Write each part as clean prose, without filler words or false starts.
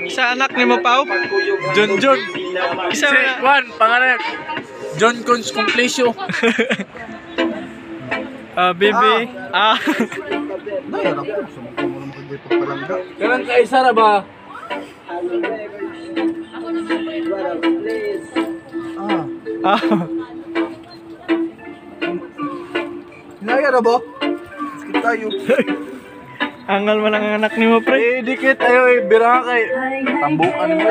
Sa anak ni mo Pao? John. Isa na. Juan, pangalan. John Cons Completion. Bibi. Kailan ka isa na ba? Naya na ba? Skip tayo. Angal man ang anak ni mo, pre. Dikit ayo bira kay tambukan mo.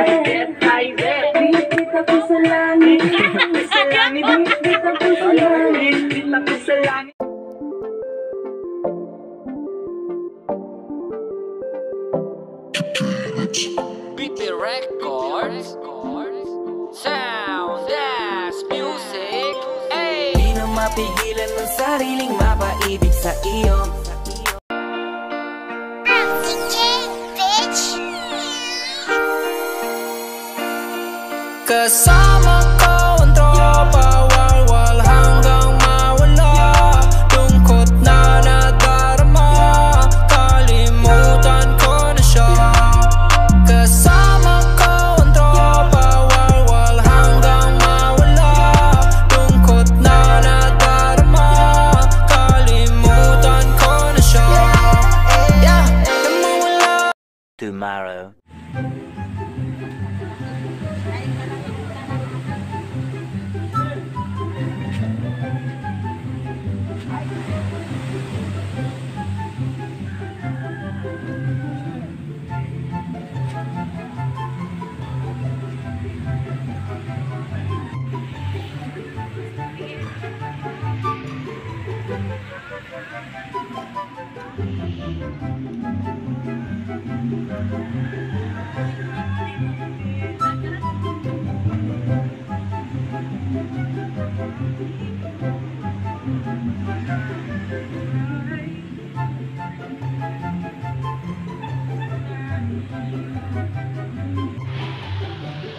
BP Records, Sound Dance Music. Ay! Di na mapigilan ng sariling mapaibig sa iyo. Kasama ko ang tropa, walwal hanggang mawala. Lungkot na nadarama, kalimutan ko na siya. Kasama ko ang tropa, walwal hanggang mawala. Lungkot na nadarama, kalimutan ko na siya. Yeah, na mawala. Tomorrow.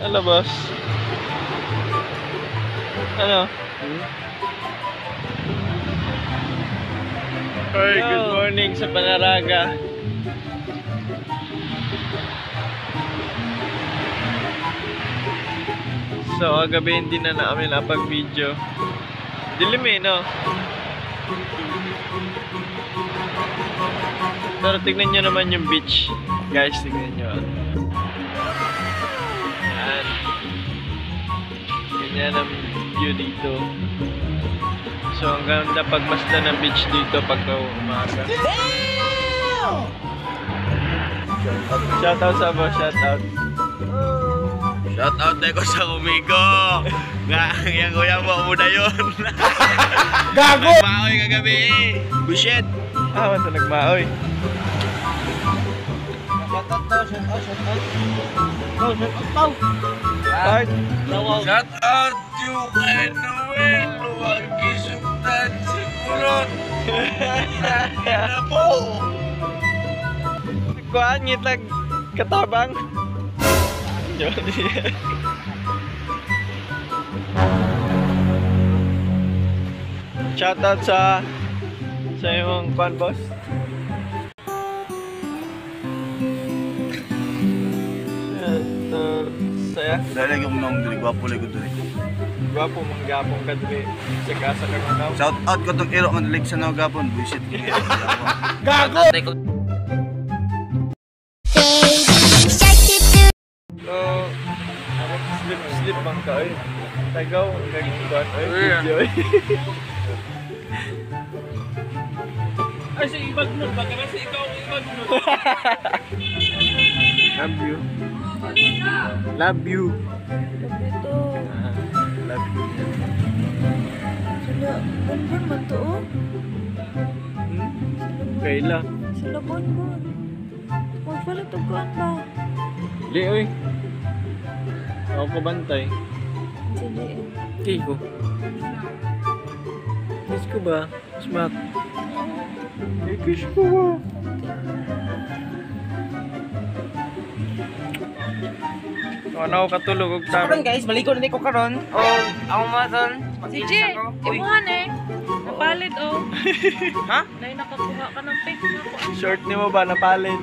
Ano, boss? Ano? Hey, good morning sa Panaraga. So, kagabi hindi na namin napag-video. Dilim eh, no? Pero tignan nyo naman yung beach. Guys, tignan nyo. Yan. Ganyan ang view dito. So, ang ganda pagmasdan ng beach dito pagka umaga. Shoutout sa abo, shoutout. Shoutout na ko sa umigo. Yang kuya mo muna yun. Gago! Nagmaoy kagabi eh. Bullshit. Masa nagmaoy. Shout out you and Noel. Huwag kisugtan si Kulot. Na po. Kuhaan ngitag katabang. Shoutout sa iyong fan boss. Saya. Dahil yung nang dili gwapo lagi ko dili. Gwapo mong gapong ka dili. Sa kasa ka nga daw. Shout out ko tong iro nga dili sa naw gapon. Bullshit. Gago! So, slip bang ka eh. Tagaw, nag-iwan eh. Video eh. Ay, sa ibag nun. Baka kasi ikaw ang ibag nun. Love you. Love you. Love you. Sila, bonbon man to oh. Kaila. Sila bonbon. Magpala tuguan ba? Li, oy. Ako ko bantay. Sige. Kiko. Kiss ko ba? Smack. Kiss ko ba? Ano ako katulog og Karon guys, balik ko na ko karon. Oh, ako mo son. Si J, imuhan eh. napalid, oh. Ha? Nay, nakakuha ka ng pic na ko. Short ni mo ba napalit?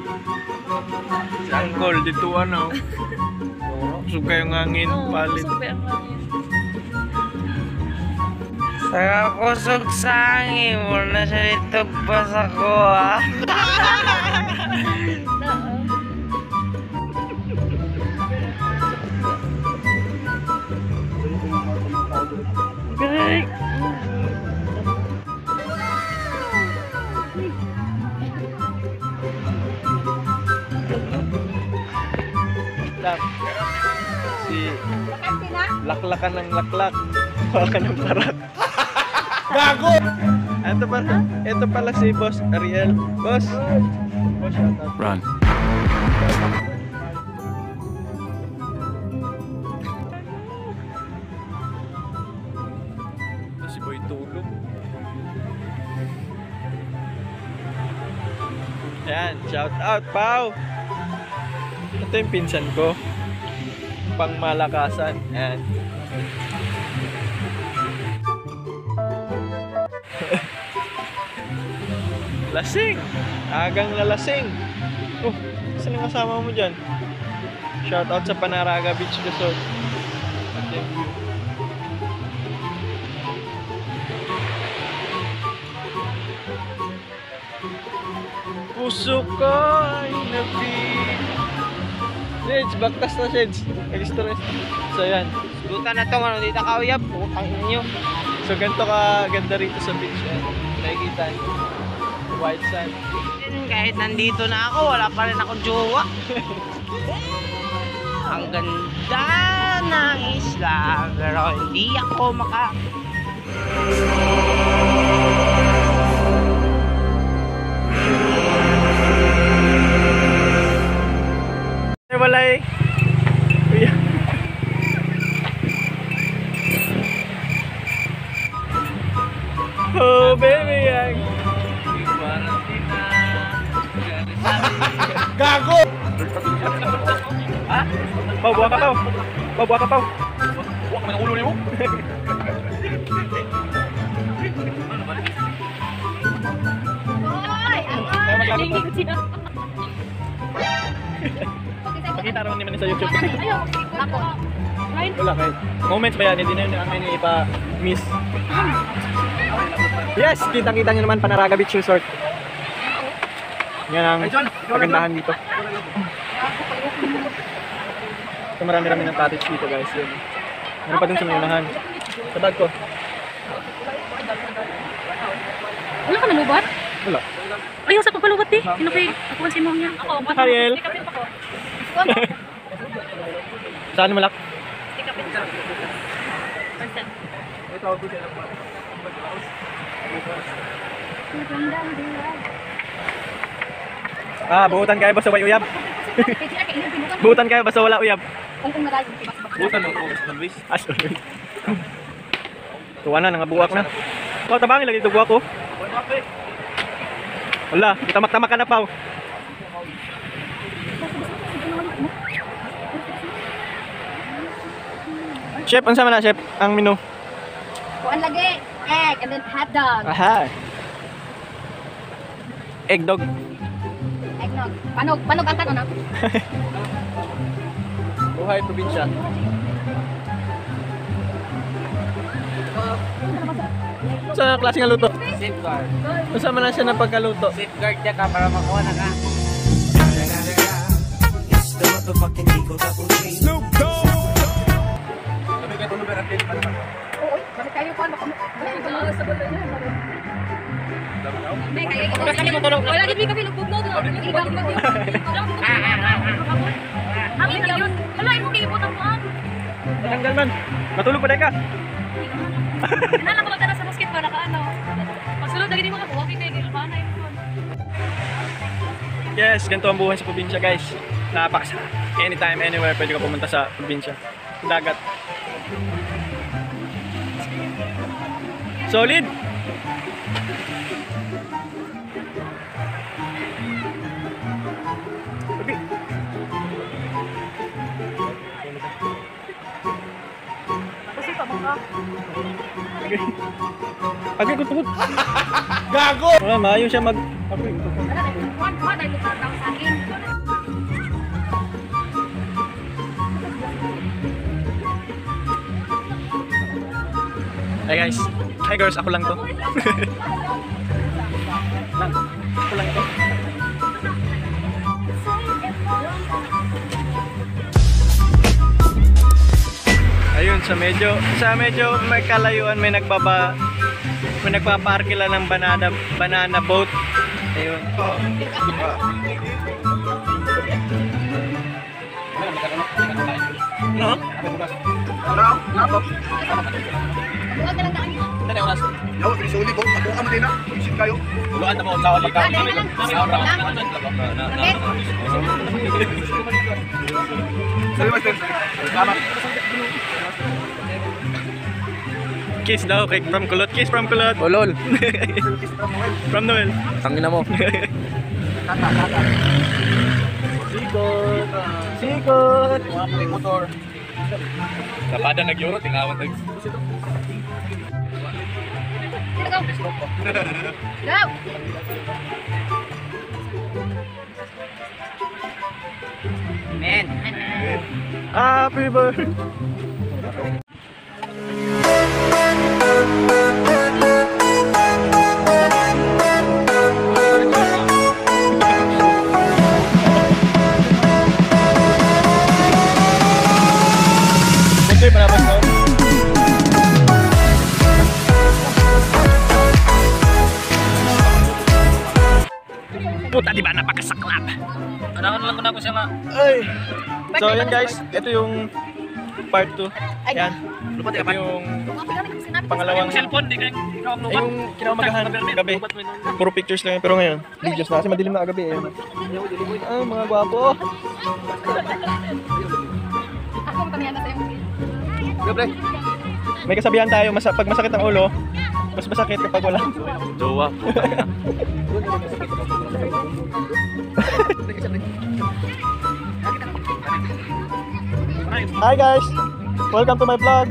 Si Uncle, dito ano. Usog kayong hangin, Oo, palit. kusog ba ang hangin? Sa kusog sa hangin mo na siya dito bas ako ah. Correct. Lak. Si laklakan ng laklak. Hawakan ng parat. Gago! Ito pala si Boss Ariel. Boss! Boss, shout out. Run. Ito si Boy tulog. Ayan, shout out, Pao! Ito yung pinsan ko. Pang malakasan. Ayan. Lasing! Agang nalasing! Oh, saan yung kasama mo dyan? Shout out sa Panaraga Beach Resort. At yung view. Puso ko ay nabig. Sheds, baktas na Sheds. Nag-stress. So yan. Luta na tong ano dito kauyab. Putang inyo. So ganito ka ganda rito sa beach. Yan. Nakikita niyo. White sand. Kahit nandito na ako, wala pa rin akong jowa. Ang ganda ng isla, pero hindi ako Wala eh. Kuya. Oh baby yan. Gago! Ha? Pau, buha ka Pau. Pau, buha ka Pau. Buha ka ng ulo niyo. Lingig siya. Pakita naman naman sa YouTube. Ayaw, ako. Right? Wala kahit. Moments ba yan? Hindi na yun ang amin ipa-miss. Yes! Kita-kita nyo naman Panaraga Beach Resort. Yan ang pagandahan dito. So marami-rami ng cottage dito guys. Yun. Meron pa dun sa may unahan. Sa bag ko. Wala ka nalubat? Wala. Ayaw sa pagpalubat eh. Sino kay ako si mom niya? Ako, Ariel. Saan malak? Buutan kayo ba sa way uyab? Buutan kayo ba sa wala uyab? Buutan mo, always. As always. Tuwa na, nangabuwak na. Oh, tabangin lagi ito buwak ko. Wala, tamak-tamak ka na Pao. Chef, ano sama na chef? Ang menu? Kuan lagi, egg and then hot dog. Aha. Egg dog. Eggnog. Panog ang tanong na. Buhay probinsya. Sa klase ng luto? Safeguard. Kasama na siya ng pagkaluto. Safeguard ka para makuha na ka. Kayo kuan baka sa banda niya. May kayo. Wala gid mi kami lugbog na. Ibang mo. Amin yun. Wala imo kay ibutang mo. Tanggal man. Matulog pa dai ka. Nala ko magdala sa basket para ka ano. Pagsulod lagi di mo ka buwag kay gilbana imo. Yes, ganito ang buhay sa probinsya guys. Napakasarap. Anytime, anywhere, pwede ka pumunta sa probinsya. Dagat. Solid! Okay. Kasi pa mga Agay ko tungod. Gago! Maayo siya mag... Agay ko tungod. Kuha tayo tataw sa akin. Hi guys. Hi girls, ako lang to. Ako lang to. Ayun, sa medyo may kalayuan may nagpaparkila ng banana boat. Ayun. No? Huwag ka lang daan. Yaw, isuli ko. Ako ka din na. Isin kayo. Luan na mo, sawali ka. Bakit? Sorry, master. Tama. Kiss daw, cake from Kulot. Kiss from Kulot. Oh, lol. From Noel. Tangina mo. Sikot. Sikot. Mga motor. Kapada nag-euro, tingawan nag... Go! Go! Men. Happy birthday. Okay, panabas ko. Puta, di ba napakasaklap? Ano lang ko na ko siya nga. Ay. So, yan guys. Ito yung part 2. Yan. Ito yung pangalawang... Cellphone, di ka ikaw ang Ay, yung kinamagahan gabi. Puro pictures lang yun. Pero ngayon, videos na. Kasi madilim na gabi eh. Ay, mga gwapo. Ako ang kamiyana sa'yo. May kasabihan tayo, pag masakit ang ulo, mas masakit kapag wala. Jowa. Hi guys! Welcome to my vlog.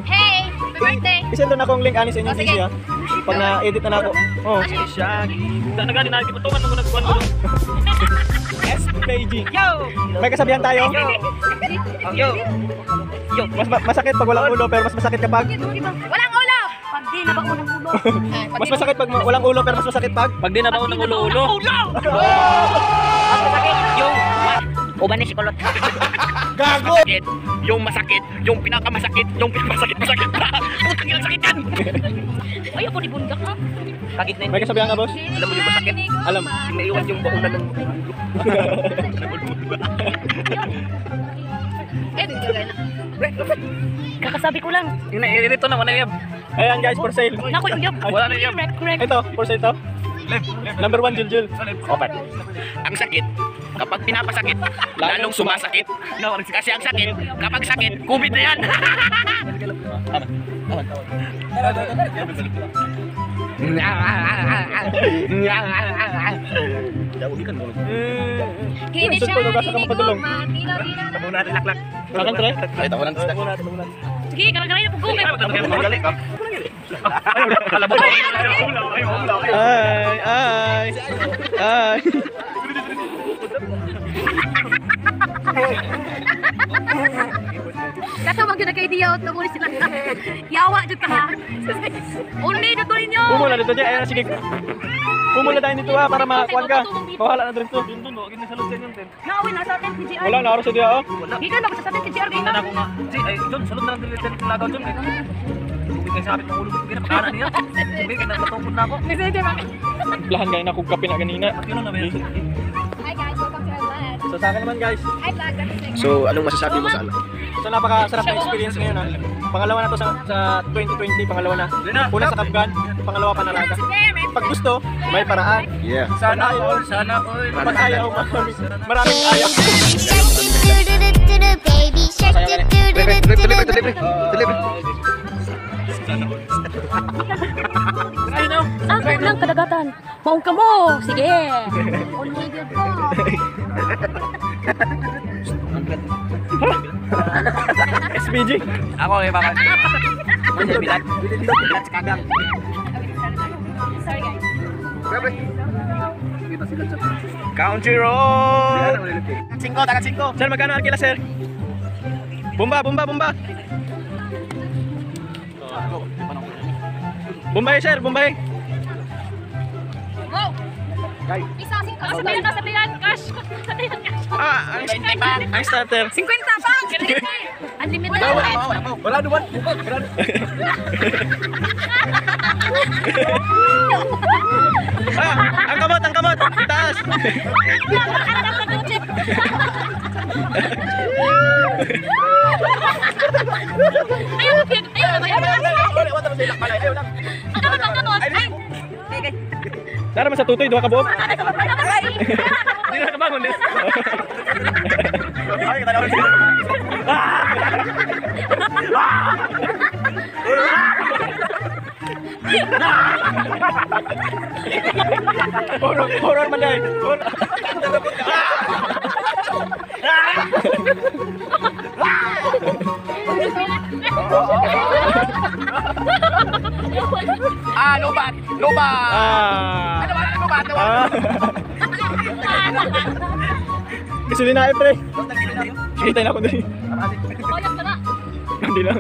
Hey! Birthday! Isend na akong link ani sa inyong Oh, sige. GC ha. Pag na-edit na ako. Oh. Nagani na iputungan mo nagkuan mo. SPG. Yo! May kasabihan tayo. Yo! Masakit pag walang ulo pero mas masakit kapag Walang ulo! Pag di na ba unang ulo? mas masakit pag walang ulo pero mas masakit pag Pag di na ba ng ulo-ulo? Ang masakit yung uban ni si Kulot. gago. Yung masakit, yung pinakamasakit, yung pinakamasakit pa. Putang ina sakit yan. Ay, ako ni bundak ha? Sakit na May kasabihan ka boss? Alam mo yung masakit? Alam. Naiwan yung baunan ng Eh, di ka na. Kakasabi ko lang. Irito naman na yan. Ayan guys, for sale. Naku, yung yap. Wala na yan. Ito, for sale to. Number 1 Jiljil. Okay. Ang sakit, kapag pinapasakit, lalong sumasakit. Kasi ang sakit, kapag sakit, COVID na yan. Kini Gusto siya, ko, nagasa ka hindi mapadulong. ko matila-tila. Muna laklak. Akan tre? Ay, tawanan sila. Sige, karang-karang na po ko. Ay, ay. Ay. Katawag yun na kay Diyaw, nakulis sila. Yawa dyan ka ha. Only, dito ninyo. Pumula dito dyan. Ayan, sige. Pumula tayo dito ha para makakuan ka. Mawala na dito. Naawin na sa atin, TGR. Wala, naaro sa diya oh. Gigan mo sa atin, TGR. Gigan Ako nga. Si, ay, John, salud na lang din yung lagaw, John. Tubig kayo sa akin ng ulo. Tubig na pakanan niya. Tubig, natutupod na ako. Message mo. Blahan kayo na kung kape na ganina. Yun na ba yun? Hi guys, welcome to our vlog. So sa akin naman guys. Hi vlog, So, anong masasabi mo sa ano? So napakasarap na experience ngayon ha. Pangalawa na to sa 2020, pangalawa na. Una sa Kapgan, pangalawa Panaraga. Pag gusto, may paraan. Yeah. Sana all, sana all. Pag ayaw, maraming ayaw. Baby shark Tuloy. Ako lang kadagatan. Maong ka mo. Sige. Only good po. SB PG. Ako eh, baka. Bilat. Bilat kagang. Sorry guys. Kita sila chat. Country road. Tagat 5. Sir, magkano alkila, sir? Bomba. Bombay, sir, bombay. Go! Isa, sabayan na, sabayan. Cash. Sabayan, cash. Ang starter. 50 pa! Unlimited na ulit. Wala naman. Ang kamot. Itaas. Nara man sa tutoy, duha ka buok. Hindi na nakabangon din. Horror man dahil. Lubat. Ano ba? Lubat. Gasolina eh, pre. Kita na ako din. Bayad ka na. Hindi na.